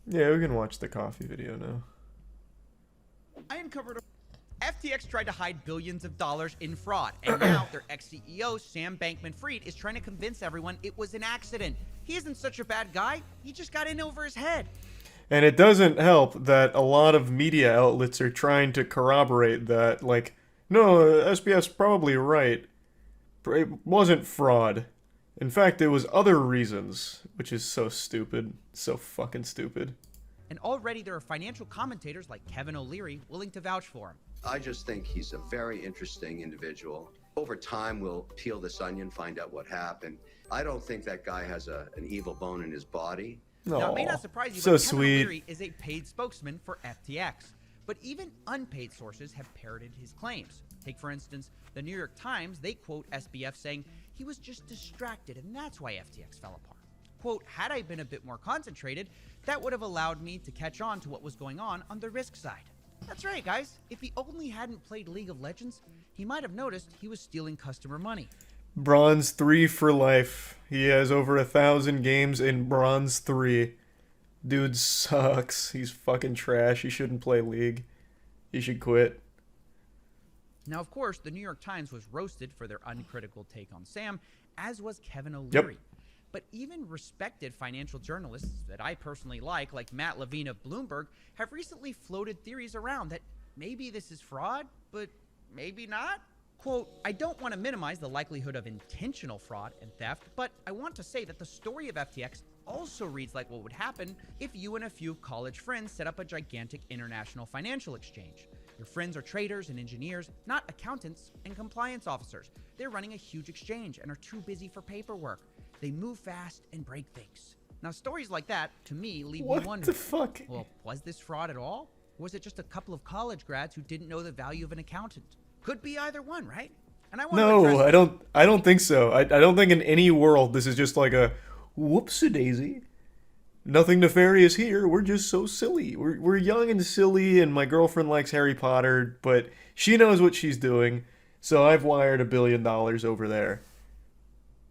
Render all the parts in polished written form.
Yeah, we can watch the coffee video now. I uncovered FTX tried to hide billions of dollars in fraud, and now their ex-CEO, Sam Bankman-Fried, is trying to convince everyone it was an accident. He isn't such a bad guy. He just got in over his head. And it doesn't help that a lot of media outlets are trying to corroborate that, like, no, SBF's probably right. It wasn't fraud. In fact, it was other reasons, which is so stupid. So fucking stupid. And already there are financial commentators like Kevin O'Leary willing to vouch for him. I just think he's a very interesting individual. Over time, we'll peel this onion, find out what happened. I don't think that guy has an evil bone in his body. Now, it may not surprise you, so but Kevin sweet. O'Leary is a paid spokesman for FTX. But even unpaid sources have parroted his claims. Take, for instance, the New York Times. They quote SBF saying he was just distracted, and that's why FTX fell apart. Quote, had I been a bit more concentrated, that would have allowed me to catch on to what was going on the risk side. That's right, guys. If he only hadn't played League of Legends, he might have noticed he was stealing customer money. Bronze 3 for life. He has over 1,000 games in Bronze 3. Dude sucks. He's fucking trash. He shouldn't play League. He should quit. Now, of course, the New York Times was roasted for their uncritical take on Sam, as was Kevin O'Leary. Yep. But even respected financial journalists that I personally like Matt Levine of Bloomberg, have recently floated theories around that maybe this is fraud, but maybe not. Quote, I don't want to minimize the likelihood of intentional fraud and theft, but I want to say that the story of FTX also reads like what would happen if you and a few college friends set up a gigantic international financial exchange. Your friends are traders and engineers, not accountants and compliance officers. They're running a huge exchange and are too busy for paperwork. They move fast and break things. Now, stories like that, to me, leave me wondering. What the fuck? Well, was this fraud at all? Or was it just a couple of college grads who didn't know the value of an accountant? Could be either one, right? And No, I don't think so. I don't think in any world this is just like a whoopsie-daisy. Nothing nefarious here. We're just so silly. We're young and silly, and my girlfriend likes Harry Potter, but she knows what she's doing, so I've wired $1 billion over there.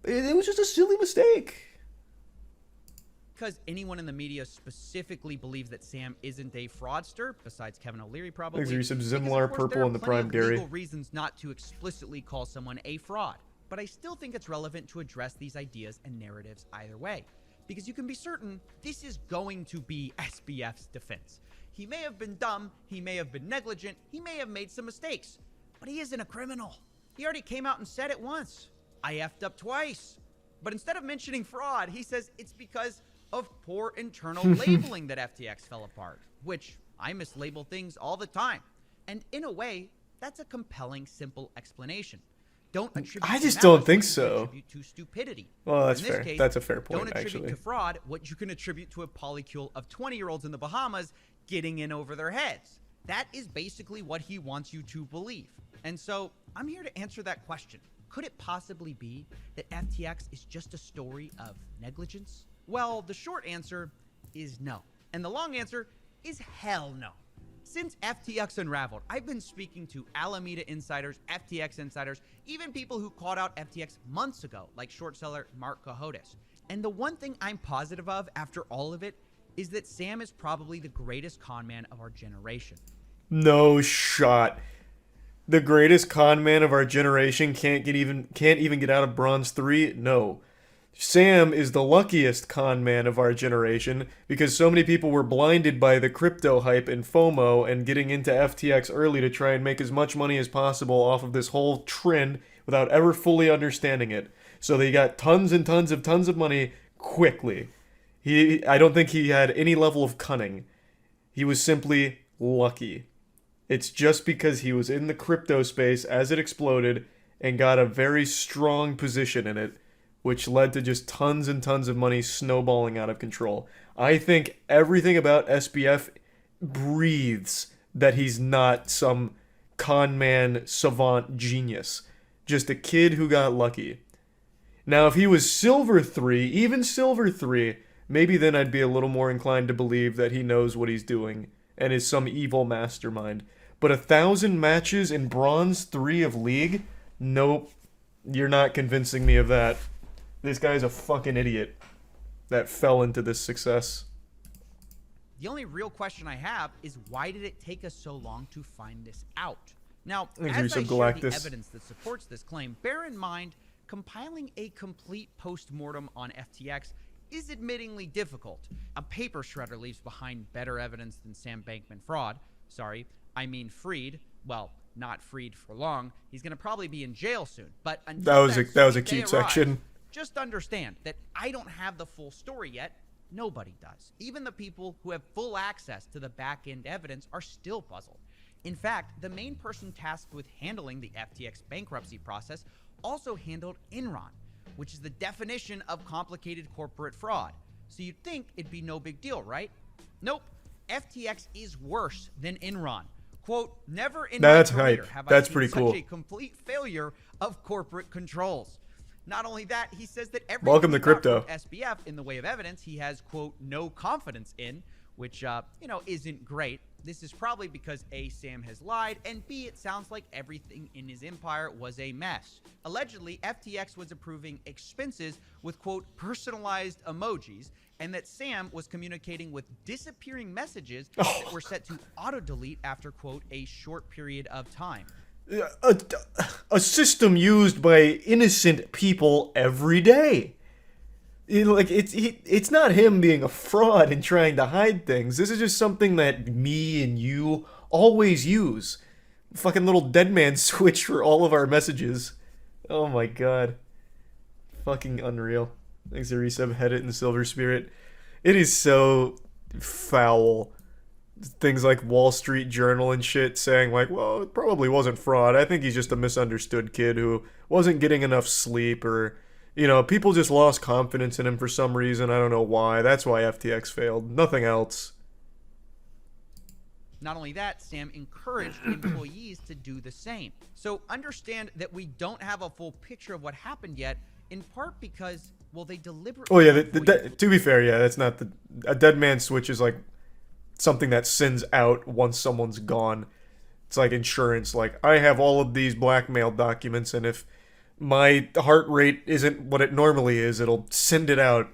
It was just a silly mistake. Because anyone in the media specifically believes that Sam isn't a fraudster, besides Kevin O'Leary probably. There's some because, Zimlar of course, purple there are in the plenty prime of dairy. legal reasons not to explicitly call someone a fraud. But I still think it's relevant to address these ideas and narratives either way. Because you can be certain this is going to be SBF's defense. He may have been dumb, he may have been negligent, he may have made some mistakes, but he isn't a criminal. He already came out and said it once. I effed up twice. But instead of mentioning fraud, he says it's because of poor internal labeling that FTX fell apart, which I mislabel things all the time. And in a way, that's a compelling, simple explanation. Don't attribute I to just malice don't what think you so. Attribute to stupidity. Well, that's In this fair. case, That's a fair point, don't attribute actually. to fraud what you can attribute to a polycule of 20-year-olds in the Bahamas getting in over their heads. That is basically what he wants you to believe. And so I'm here to answer that question. Could it possibly be that FTX is just a story of negligence? Well, the short answer is no. And the long answer is hell no. Since FTX unraveled, I've been speaking to Alameda insiders, FTX insiders, even people who called out FTX months ago, like short seller Mark Cohodes. And the one thing I'm positive of after all of it is that Sam is probably the greatest con man of our generation. No shot. The greatest con man of our generation can't even get out of Bronze 3? No. Sam is the luckiest con man of our generation because so many people were blinded by the crypto hype and FOMO and getting into FTX early to try and make as much money as possible off of this whole trend without ever fully understanding it. So they got tons of money quickly. I don't think he had any level of cunning. He was simply lucky. It's just because he was in the crypto space as it exploded and got a very strong position in it, which led to just tons and tons of money snowballing out of control. I think everything about SBF breathes that he's not some con man savant genius. Just a kid who got lucky. Now, if he was Silver 3, even Silver 3, maybe then I'd be a little more inclined to believe that he knows what he's doing and is some evil mastermind. But 1,000 matches in Bronze 3 of League? Nope. You're not convincing me of that. This guy's a fucking idiot that fell into this success. The only real question I have is why did it take us so long to find this out? Now, Thanks, as I Yusuf share the Galactus. evidence that supports this claim, bear in mind, compiling a complete post-mortem on FTX is admittingly difficult. A paper shredder leaves behind better evidence than Sam Bankman fraud. Sorry, I mean freed. Well, not freed for long. He's going to probably be in jail soon. But until That was a sweet day cute arrives, section. just understand that I don't have the full story yet. Nobody does. Even the people who have full access to the back-end evidence are still puzzled. In fact, the main person tasked with handling the FTX bankruptcy process also handled Enron, which is the definition of complicated corporate fraud. So you'd think it'd be no big deal, right? Nope. FTX is worse than Enron. Quote, never in my career have I seen such a complete failure of corporate controls. Not only that, he says that everything Welcome to crypto. SBF in the way of evidence he has, quote, no confidence in, which, isn't great. This is probably because A, Sam has lied, and B, it sounds like everything in his empire was a mess. Allegedly, FTX was approving expenses with, quote, personalized emojis, and that Sam was communicating with disappearing messages that were set to auto-delete after, quote, a short period of time. A system used by innocent people every day. It's not him being a fraud and trying to hide things. This is just something that me and you always use. Fucking little dead man switch for all of our messages. Oh my god. Fucking unreal. Thanks to Resub, Head It, and Silver Spirit. It is so foul. Things like Wall Street Journal and shit saying like, well, it probably wasn't fraud. I think he's just a misunderstood kid who wasn't getting enough sleep, or, people just lost confidence in him for some reason. I don't know why. That's why FTX failed. Nothing else. Not only that, Sam encouraged employees to do the same. So understand that we don't have a full picture of what happened yet, in part because, well, they deliberately... Oh yeah, to be fair, yeah, that's not a dead man switch is like something that sends out once someone's gone. It's like insurance. Like, I have all of these blackmail documents, and if my heart rate isn't what it normally is, it'll send it out.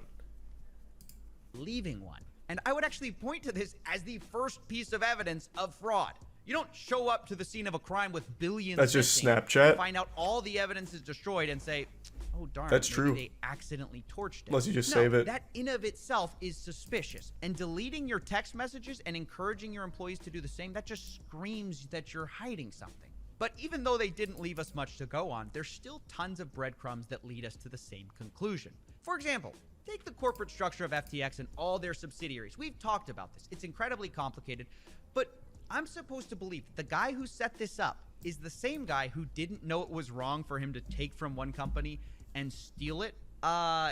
Leaving one. And I would actually point to this as the first piece of evidence of fraud. You don't show up to the scene of a crime with billions That's just missing, Snapchat. find out all the evidence is destroyed and say, oh darn, That's maybe true. they accidentally torched it. Unless you just save it. That in of itself is suspicious. And deleting your text messages and encouraging your employees to do the same, that just screams that you're hiding something. But even though they didn't leave us much to go on, there's still tons of breadcrumbs that lead us to the same conclusion. For example, take the corporate structure of FTX and all their subsidiaries. We've talked about this. It's incredibly complicated, but I'm supposed to believe that the guy who set this up is the same guy who didn't know it was wrong for him to take from one company and steal it.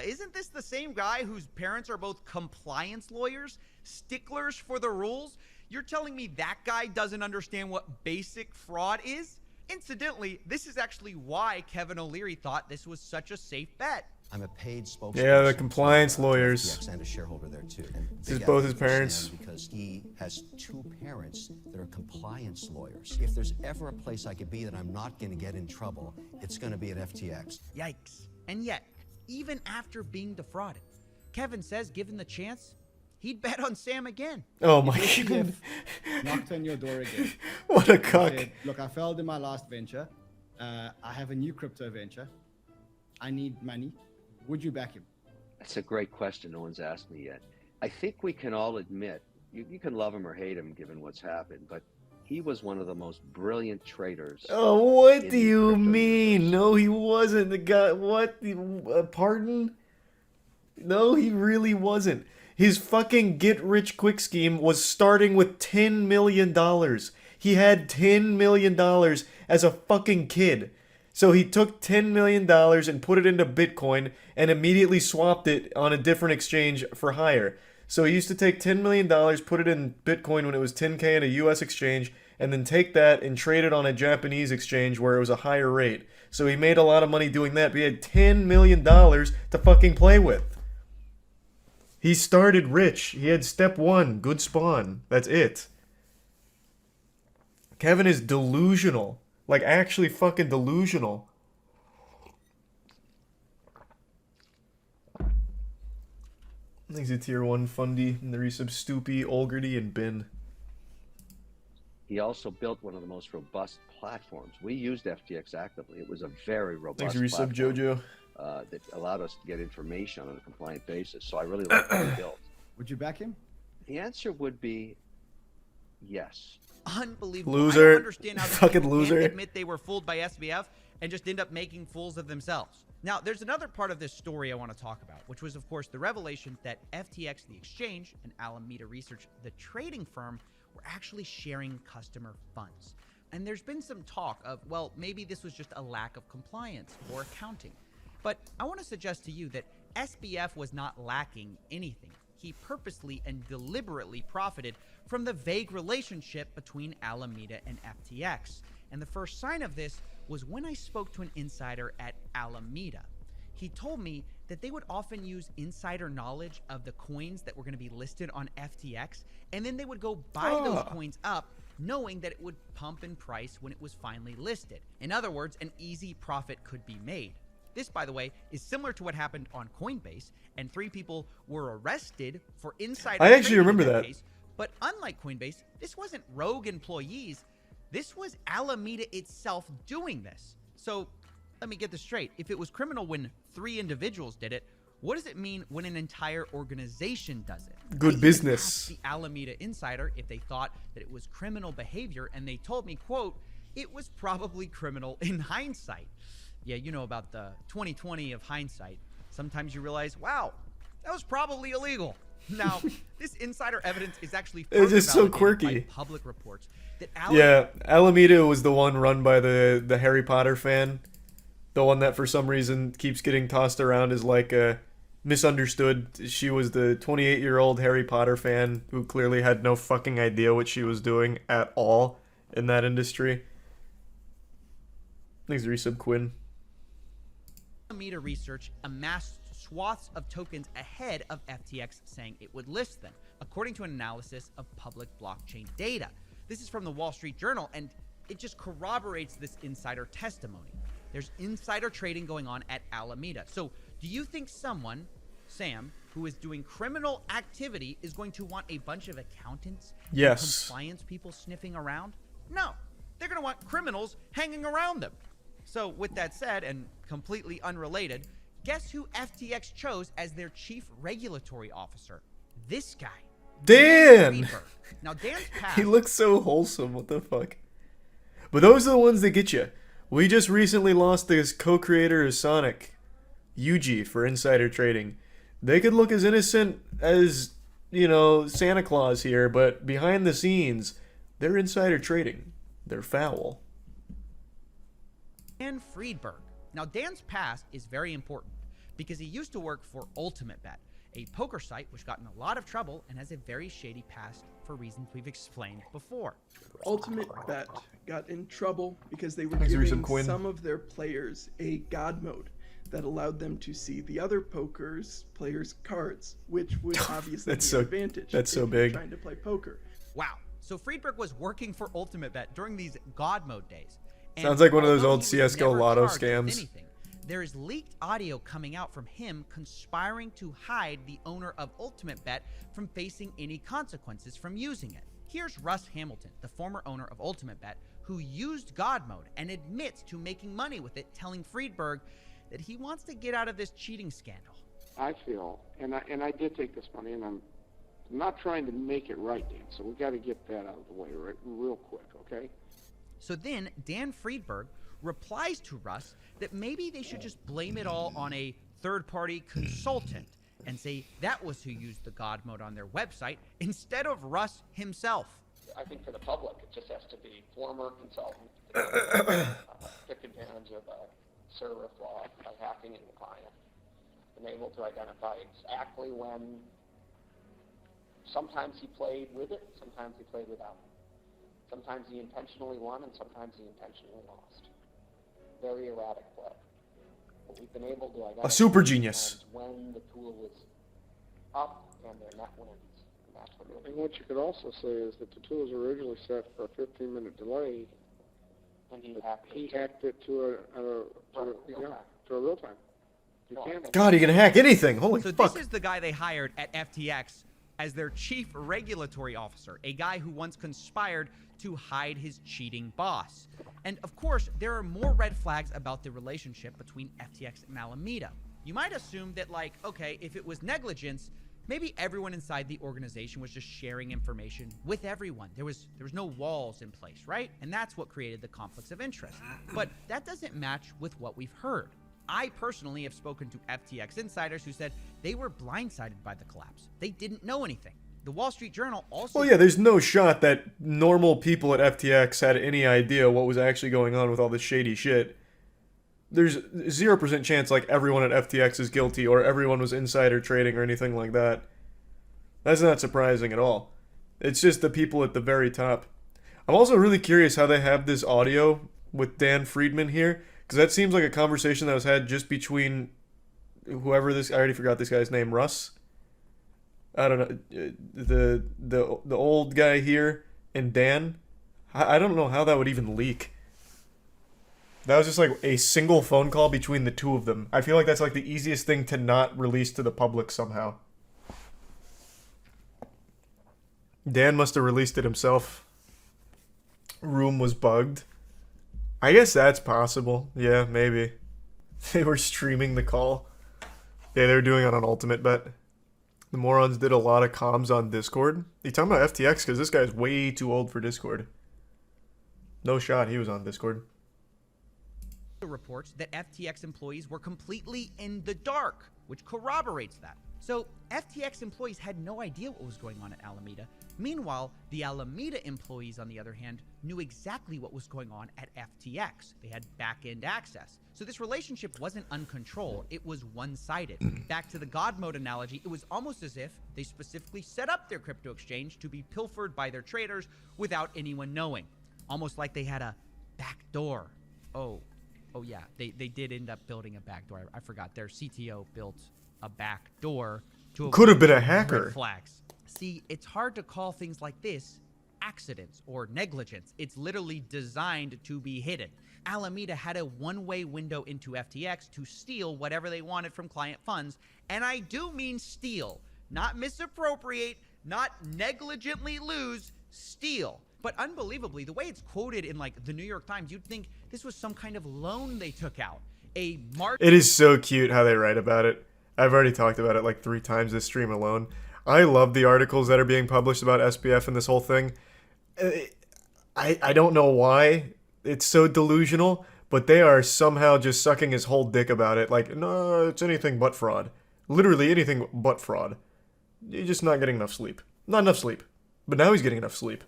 Isn't this the same guy whose parents are both compliance lawyers, sticklers for the rules? You're telling me that guy doesn't understand what basic fraud is? Incidentally, this is actually why Kevin O'Leary thought this was such a safe bet. I'm a paid spokesperson. Yeah, the compliance for, lawyers. FTX and a shareholder there too. And This is big both effort his for parents. Sam because he has two parents that are compliance lawyers. If there's ever a place I could be that I'm not going to get in trouble, it's going to be at FTX. Yikes. And yet, even after being defrauded, Kevin says given the chance, he'd bet on Sam again. Oh my If god. knocked on your door again. What a cuck. Said, look, I failed in my last venture. I have a new crypto venture. I need money. Would you back him? That's a great question. No one's asked me yet. I think we can all admit, you can love him or hate him given what's happened, but he was one of the most brilliant traders. Oh, what in do the you crypto mean? universe. No, he wasn't the guy. What? Pardon? No, he really wasn't. His fucking get-rich-quick scheme was starting with $10 million. He had $10 million as a fucking kid. So he took $10 million and put it into Bitcoin and immediately swapped it on a different exchange for higher. So he used to take $10 million, put it in Bitcoin when it was 10K at a US exchange, and then take that and trade it on a Japanese exchange where it was a higher rate. So he made a lot of money doing that, but he had $10 million to fucking play with. He started rich. He had step one, good spawn. That's it. Kevin is delusional. Like, actually fucking delusional. He's a tier 1 Fundy, and the resub Stoopy, Olgerty, and Bin. He also built one of the most robust platforms. We used FTX actively. It was a very robust Thanks, resub platform Jojo. That allowed us to get information on a compliant basis. So I really like what he built. Would you back him? The answer would be yes. Unbelievable. Loser. I don't understand how these Fucking people loser. can't admit they were fooled by SBF and just end up making fools of themselves. Now, there's another part of this story I want to talk about, which was, of course, the revelation that FTX, the exchange, and Alameda Research, the trading firm, were actually sharing customer funds. And there's been some talk of, well, maybe this was just a lack of compliance or accounting. But I want to suggest to you that SBF was not lacking anything. He purposely and deliberately profited from the vague relationship between Alameda and FTX. And the first sign of this was when I spoke to an insider at Alameda. He told me that they would often use insider knowledge of the coins that were going to be listed on FTX, and then they would go buy those coins up, knowing that it would pump in price when it was finally listed. In other words, an easy profit could be made. This, by the way, is similar to what happened on Coinbase, and 3 people were arrested for insider I actually trading in remember that. case. But unlike Coinbase, this wasn't rogue employees. This was Alameda itself doing this. So let me get this straight. If it was criminal when 3 individuals did it, what does it mean when an entire organization does it? Good I even business. asked the Alameda insider if they thought that it was criminal behavior, and they told me, quote, it was probably criminal in hindsight. Yeah, you know about the 2020 of hindsight. Sometimes you realize, wow, that was probably illegal. Now, this insider evidence is actually It's just so validated quirky. by public reports that Yeah, Alameda was the one run by the Harry Potter fan. The one that for some reason keeps getting tossed around as like a misunderstood. She was the 28-year-old Harry Potter fan who clearly had no fucking idea what she was doing at all in that industry. Thanks, resub Quinn. Alameda Research amassed swaths of tokens ahead of FTX saying it would list them, according to an analysis of public blockchain data. This is from the Wall Street Journal, and it just corroborates this insider testimony. There's insider trading going on at Alameda. So do you think someone, Sam, who is doing criminal activity is going to want a bunch of accountants and Yes. compliance people sniffing around? No. They're going to want criminals hanging around them. So with that said, and completely unrelated, guess who FTX chose as their chief regulatory officer? This guy. Dan! Friedberg. Now, Dan's past... He looks so wholesome. What the fuck? But those are the ones that get you. We just recently lost this co-creator of Sonic, Yuji, for insider trading. They could look as innocent as, you know, Santa Claus here, but behind the scenes, they're insider trading. They're foul. Dan Friedberg. Now, Dan's past is very important because he used to work for UltimateBet, a poker site which got in a lot of trouble and has a very shady past for reasons we've explained before. UltimateBet got in trouble because they were Thanks, Resub giving Quinn. some of their players a god mode that allowed them to see the other players' cards, which would obviously That's be so- an advantage that's so if you're big. trying to play poker. Wow. So Friedberg was working for UltimateBet during these God mode days. And Sounds like one of those although old he was CS:GO never lotto charged with scams. anything, there is leaked audio coming out from him conspiring to hide the owner of UltimateBet from facing any consequences from using it. Here's Russ Hamilton, the former owner of UltimateBet, who used God mode and admits to making money with it, telling Friedberg that he wants to get out of this cheating scandal. I feel, and I did take this money, and I'm not trying to make it right, Dan. So we got to get that out of the way real quick, okay? So then Dan Friedberg replies to Russ that maybe they should just blame it all on a third-party consultant and say that was who used the God mode on their website instead of Russ himself. I think for the public, it just has to be former consultant took advantage of a server flaw by hacking in the client, and able to identify exactly when. Sometimes he played with it, sometimes he played without it. Sometimes he intentionally won, and sometimes he intentionally lost. Very erratic play. But we've been able to identify super genius. when the tool was up and their net wins. And that's what And what you could also say is that the tool was originally set for a 15-minute delay. and he hacked He hacked it to a real time. God, he can hack anything. Holy So fuck. this is the guy they hired at FTX as their chief regulatory officer, a guy who once conspired to hide his cheating boss. And of course, there are more red flags about the relationship between FTX and Alameda. You might assume that, like, okay, if it was negligence, maybe everyone inside the organization was just sharing information with everyone. There was no walls in place, right? And that's what created the conflicts of interest. But that doesn't match with what we've heard. I personally have spoken to FTX insiders who said they were blindsided by the collapse. They didn't know anything. The Wall Street Journal also... Well, yeah, there's no shot that normal people at FTX had any idea what was actually going on with all this shady shit. There's 0% chance, like, everyone at FTX is guilty or everyone was insider trading or anything like that. That's not surprising at all. It's just the people at the very top. I'm also really curious how they have this audio with Dan Friedman here, because that seems like a conversation that was had just between whoever this... I already forgot this guy's name. Russ? I don't know. The old guy here and Dan. I don't know how that would even leak. That was just like a single phone call between the two of them. I feel like that's like the easiest thing to not release to the public somehow. Dan must have released it himself. Room was bugged. I guess that's possible. Yeah, maybe. They were streaming the call. Yeah, they were doing it on Ultimate Bet. The morons did a lot of comms on Discord. You talking about FTX? Because this guy's way too old for Discord. No shot he was on Discord. reports that FTX employees were completely in the dark, which corroborates that. So FTX employees had no idea what was going on at Alameda. Meanwhile, the Alameda employees, on the other hand, knew exactly what was going on at FTX. They had back-end access. So this relationship wasn't uncontrolled, it was one-sided. Back to the God mode analogy, it was almost as if they specifically set up their crypto exchange to be pilfered by their traders without anyone knowing. Almost like they had a back door. Oh yeah, they did end up building a back door. I forgot. Their CTO built a back door to Could have been a hacker. red flags. See, it's hard to call things like this accidents or negligence. It's literally designed to be hidden. Alameda had a one-way window into FTX to steal whatever they wanted from client funds, and I do mean steal, not misappropriate, not negligently lose, steal. But unbelievably, the way it's quoted in like the New York Times, you'd think this was some kind of loan they took out. It is so cute how they write about it. I've already talked about it like 3 times this stream alone. I love the articles that are being published about SBF and this whole thing. I don't know why it's so delusional, but they are somehow just sucking his whole dick about it. Like, no, it's anything but fraud. Literally anything but fraud. You're just not getting enough sleep. Not enough sleep. But now he's getting enough sleep.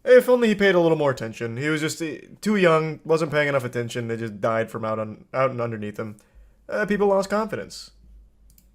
If only he paid a little more attention. He was just too young, wasn't paying enough attention. They just died from out and underneath him. People lost confidence.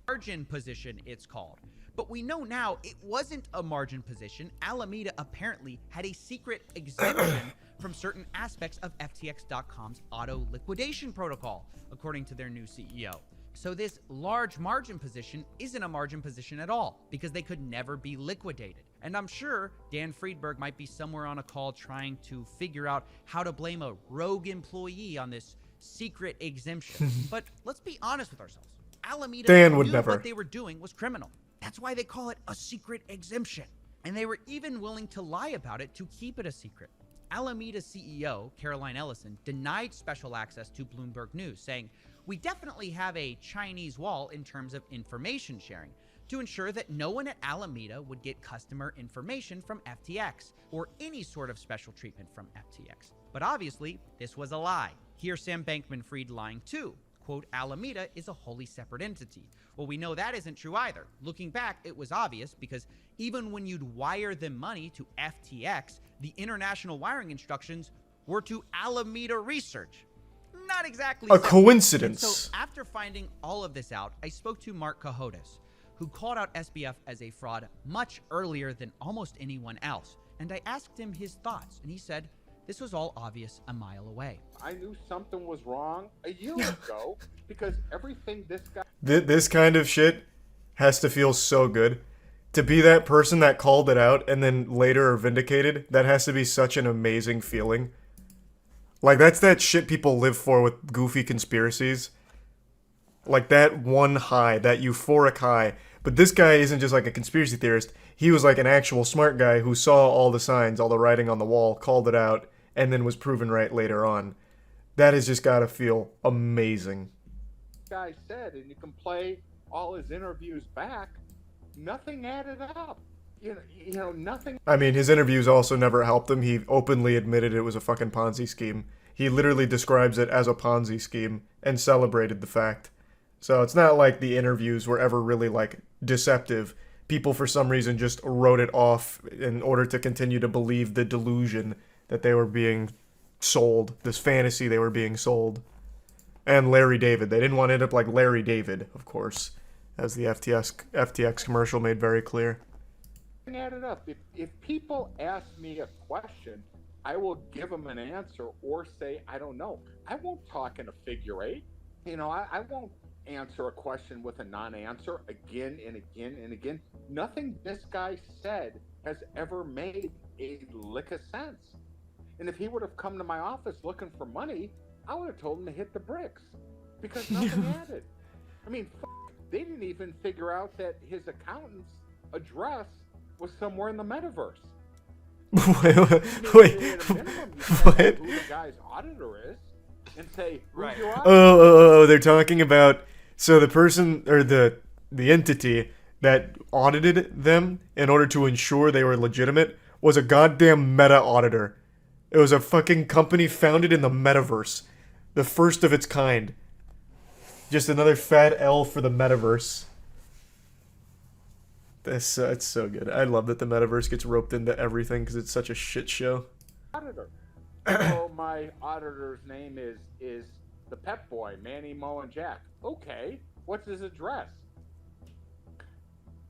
Margin position, it's called. But we know now it wasn't a margin position. Alameda apparently had a secret exemption from certain aspects of FTX.com's auto liquidation protocol, according to their new CEO. So this large margin position isn't a margin position at all, because they could never be liquidated. And I'm sure Dan Friedberg might be somewhere on a call trying to figure out how to blame a rogue employee on this secret exemption. But let's be honest with ourselves. Alameda Dan would knew never. what they were doing was criminal. That's why they call it a secret exemption. And they were even willing to lie about it to keep it a secret. Alameda CEO, Caroline Ellison, denied special access to Bloomberg News, saying, "We definitely have a Chinese wall in terms of information sharing to ensure that no one at Alameda would get customer information from FTX or any sort of special treatment from FTX." But obviously, this was a lie. Here's Sam Bankman-Fried lying too. Quote, "Alameda is a wholly separate entity." Well, we know that isn't true either. Looking back, it was obvious because even when you'd wire them money to FTX, the international wiring instructions were to Alameda Research. Not exactly A separate. coincidence. And so after finding all of this out, I spoke to Mark Cohodes, who called out SBF as a fraud much earlier than almost anyone else. And I asked him his thoughts, and he said, this was all obvious a mile away. I knew something was wrong a year ago because everything this guy... This kind of shit has to feel so good. To be that person that called it out and then later are vindicated, that has to be such an amazing feeling. Like, that's that shit people live for with goofy conspiracies. like that one high, that euphoric high. But this guy isn't just like a conspiracy theorist. He was like an actual smart guy who saw all the signs, all the writing on the wall, called it out, and then was proven right later on. That has just got to feel amazing. Guy said, and you can play all his interviews back. Nothing added up. You know, nothing. I mean, his interviews also never helped him. He openly admitted it was a fucking Ponzi scheme. He literally describes it as a Ponzi scheme and celebrated the fact. So it's not like the interviews were ever really, like, deceptive. People, for some reason, just wrote it off in order to continue to believe the delusion that they were being sold, this fantasy they were being sold. And Larry David. They didn't want to end up like Larry David, of course, as the FTX commercial made very clear. Added up. If people ask me a question, I will give them an answer or say, I don't know. I won't talk in a figure eight. You know, I won't answer a question with a non-answer again and again and again. Nothing this guy said has ever made a lick of sense. And if he would have come to my office looking for money, I would have told him to hit the bricks because nothing added. I mean, they didn't even figure out that his accountant's address was somewhere in the metaverse. Wait, what? Who the guy's auditor is, and say, who's your auditor? Oh, they're talking about, so the person, or the entity that audited them in order to ensure they were legitimate was a goddamn meta auditor. It was a fucking company founded in the metaverse. The first of its kind. Just another fat L for the metaverse. It's so good. I love that the metaverse gets roped into everything because it's such a shit show. Auditor. So my auditor's name is the Pep Boy, Manny, Mo, and Jack. Okay, what's his address?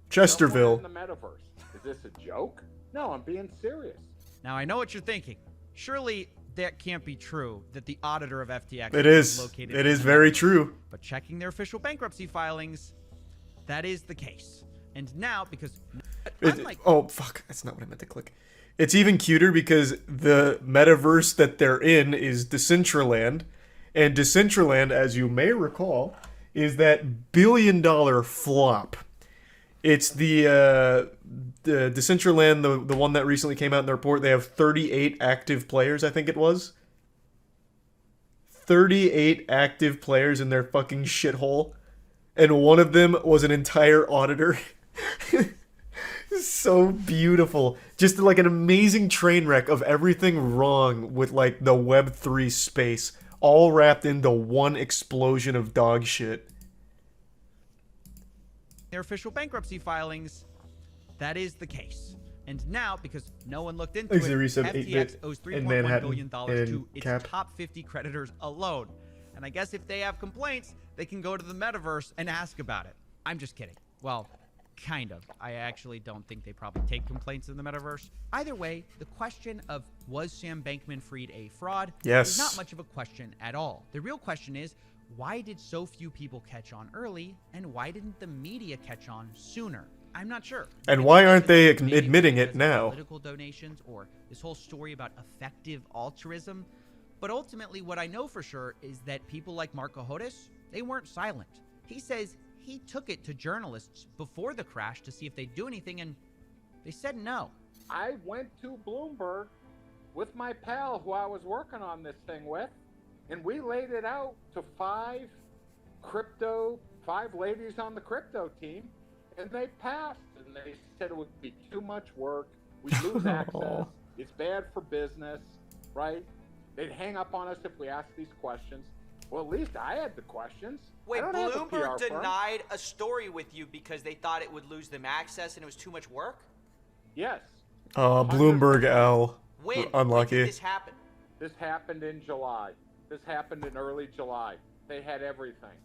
Chesterville. In the metaverse. Is this a joke? No, I'm being serious. Now I know what you're thinking. Surely that can't be true that the auditor of FTX It is. located It in is the very metaverse. true. But checking their official bankruptcy filings, that is the case. And now, because oh fuck, that's not what I meant to click. It's even cuter because the metaverse that they're in is Decentraland, and Decentraland, as you may recall, is that billion-dollar flop. It's the Decentraland, the one that recently came out in the report. They have 38 active players, I think it was. 38 active players in their fucking shithole, and one of them was an entire auditor. So beautiful. Just like an amazing train wreck of everything wrong with like the Web3 space, all wrapped into one explosion of dog shit. their official bankruptcy filings, that is the case. And now, because no one looked into it, FTX owes $3.1 billion to its top 50 creditors alone. And I guess if they have complaints, they can go to the metaverse and ask about it. I'm just kidding. Well, kind of. I actually don't think they probably take complaints in the metaverse. Either way, the question of was Sam Bankman-Fried a fraud is not much of a question at all. The real question is, why did so few people catch on early, and why didn't the media catch on sooner? I'm not sure. And why aren't they admitting it now? Political donations or this whole story about effective altruism. But ultimately, what I know for sure is that people like Mark Cohodes, they weren't silent. He says he took it to journalists before the crash to see if they'd do anything, and they said no. I went to Bloomberg with my pal who I was working on this thing with, and we laid it out to five ladies on the crypto team, and they passed, and they said it would be too much work, we'd lose access, it's bad for business, right? They'd hang up on us if we asked these questions. Well, at least I had the questions. Wait, Bloomberg denied a story with you because they thought it would lose them access and it was too much work? Yes. Bloomberg L. When? Unlucky. When did this happen? This happened in July. This happened in early July. They had everything.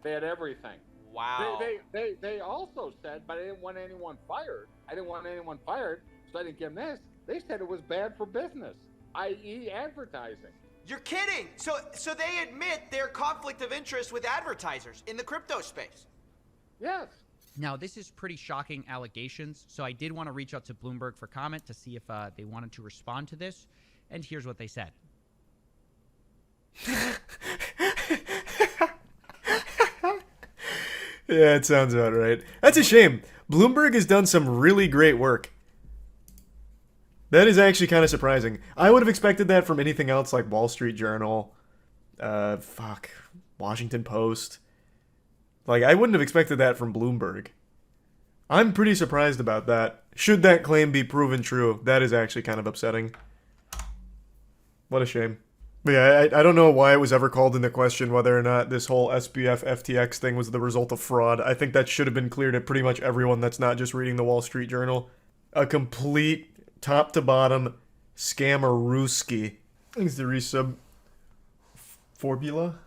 They had everything. Wow. They also said, but I didn't want anyone fired. I didn't want anyone fired, so I didn't give them this. They said it was bad for business, i.e. advertising. You're kidding. So they admit their conflict of interest with advertisers in the crypto space. Yes. Now, this is pretty shocking allegations, so I did want to reach out to Bloomberg for comment to see if they wanted to respond to this, and here's what they said. Yeah, it sounds about right. That's a shame. Bloomberg has done some really great work. That is actually kind of surprising. I would have expected that from anything else like Wall Street Journal, Washington Post. Like, I wouldn't have expected that from Bloomberg. I'm pretty surprised about that. Should that claim be proven true, that is actually kind of upsetting. What a shame. But yeah, I don't know why it was ever called into question whether or not this whole SBF FTX thing was the result of fraud. I think that should have been clear to pretty much everyone that's not just reading the Wall Street Journal. A complete, top to bottom, scammerooski. Thanks to resub. Formula?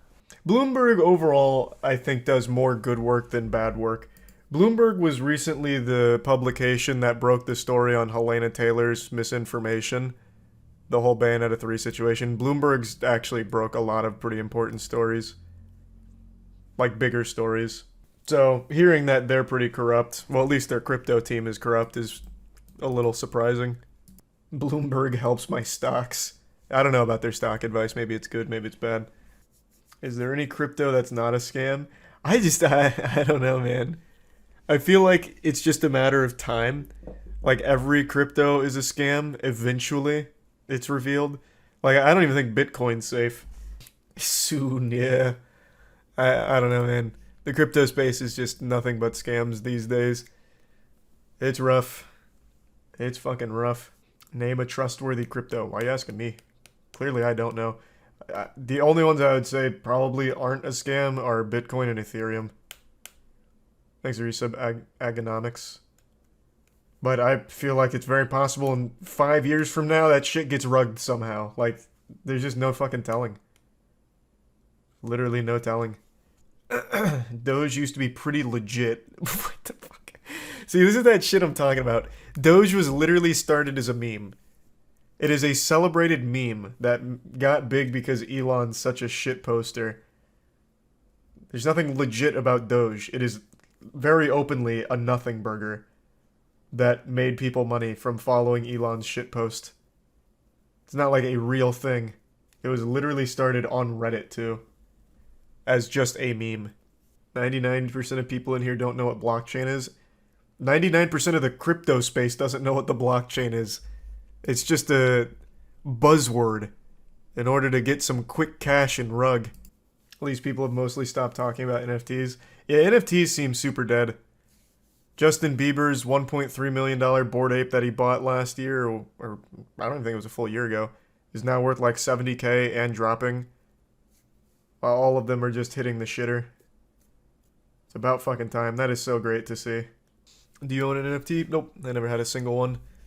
Bloomberg overall, I think, does more good work than bad work. Bloomberg was recently the publication that broke the story on Helena Taylor's misinformation. The whole Bayonetta 3 situation. Bloomberg's actually broke a lot of pretty important stories. Like, bigger stories. So, hearing that they're pretty corrupt, well, at least their crypto team is corrupt, is a little surprising. Bloomberg helps my stocks. I don't know about their stock advice. Maybe it's good, maybe it's bad. Is there any crypto that's not a scam? I don't know, man. I feel like it's just a matter of time. Like, every crypto is a scam, eventually. It's revealed. Like, I don't even think Bitcoin's safe. Soon, yeah. I don't know, man. The crypto space is just nothing but scams these days. It's rough. It's fucking rough. Name a trustworthy crypto. Why are you asking me? Clearly, I don't know. The only ones I would say probably aren't a scam are Bitcoin and Ethereum. Thanks for resub, Agonomics. But I feel like it's very possible in 5 years from now that shit gets rugged somehow. Like, there's just no fucking telling. Literally no telling. Doge used to be pretty legit. What the fuck? See, this is that shit I'm talking about. Doge was literally started as a meme. It is a celebrated meme that got big because Elon's such a shit poster. There's nothing legit about Doge. It is very openly a nothing burger that made people money from following Elon's shitpost. It's not like a real thing. It was literally started on Reddit, too. As just a meme. 99% of people in here don't know what blockchain is. 99% of the crypto space doesn't know what the blockchain is. It's just a buzzword in order to get some quick cash and rug. At least people have mostly stopped talking about NFTs. Yeah, NFTs seem super dead. Justin Bieber's $1.3 million Bored Ape that he bought last year, or I don't even think it was a full year ago, is now worth like $70K and dropping. While all of them are just hitting the shitter. It's about fucking time. That is so great to see. Do you own an NFT? Nope, I never had a single one.